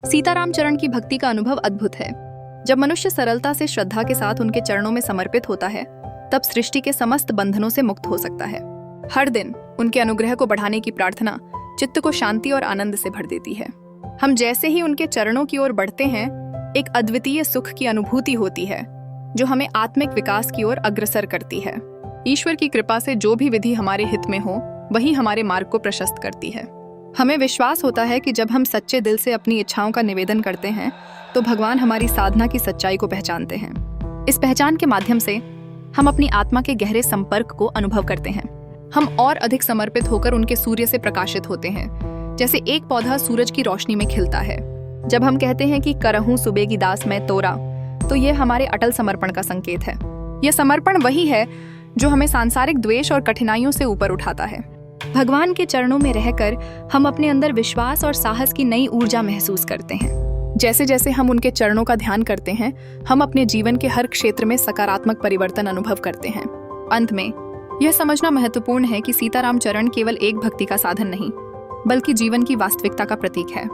सीताराम चरण की भक्ति का अनुभव अद्भुत है। जब मनुष्य सरलता से श्रद्धा के साथ उनके चरणों में समर्पित होता है, तब सृष्टि के समस्त बंधनों से मुक्त हो सकता है। हर दिन उनके अनुग्रह को बढ़ाने की प्रार्थना चित्त को शांति और आनंद से भर देती है। हम जैसे ही उनके चरणों की ओर बढ़ते हैं, एक अद्वितीय सुख की अनुभूति होती है, जो हमें आत्मिक विकास की ओर अग्रसर करती है। ईश्वर की कृपा से जो भी विधि हमारे हित में हो, वही हमारे मार्ग को प्रशस्त करती है। हमें विश्वास होता है कि जब हम सच्चे दिल से अपनी इच्छाओं का निवेदन करते हैं, तो भगवान हमारी साधना की सच्चाई को पहचानते हैं। इस पहचान के माध्यम से हम अपनी आत्मा के गहरे संपर्क को अनुभव करते हैं। हम और अधिक समर्पित होकर उनके सूर्य से प्रकाशित होते हैं, जैसे एक पौधा सूरज की रोशनी में खिलता है। जब हम कहते हैं कि करहूं सुबह की दास मैं तोरा, तो यह हमारे अटल समर्पण का संकेत है। यह समर्पण वही है जो हमें सांसारिक द्वेष और कठिनाइयों से ऊपर उठाता है। भगवान के चरणों में रहकर हम अपने अंदर विश्वास और साहस की नई ऊर्जा महसूस करते हैं। जैसे जैसे हम उनके चरणों का ध्यान करते हैं, हम अपने जीवन के हर क्षेत्र में सकारात्मक परिवर्तन अनुभव करते हैं। अंत में यह समझना महत्वपूर्ण है कि सीताराम चरण केवल एक भक्ति का साधन नहीं, बल्कि जीवन की वास्तविकता का प्रतीक है।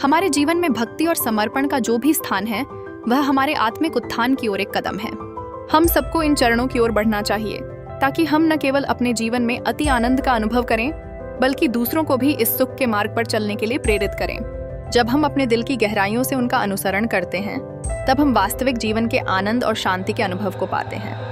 हमारे जीवन में भक्ति और समर्पण का जो भी स्थान है, वह हमारे आत्मिक उत्थान की ओर एक कदम है। हम सबको इन चरणों की ओर बढ़ना चाहिए, ताकि हम न केवल अपने जीवन में अति आनंद का अनुभव करें, बल्कि दूसरों को भी इस सुख के मार्ग पर चलने के लिए प्रेरित करें। जब हम अपने दिल की गहराइयों से उनका अनुसरण करते हैं, तब हम वास्तविक जीवन के आनंद और शांति के अनुभव को पाते हैं।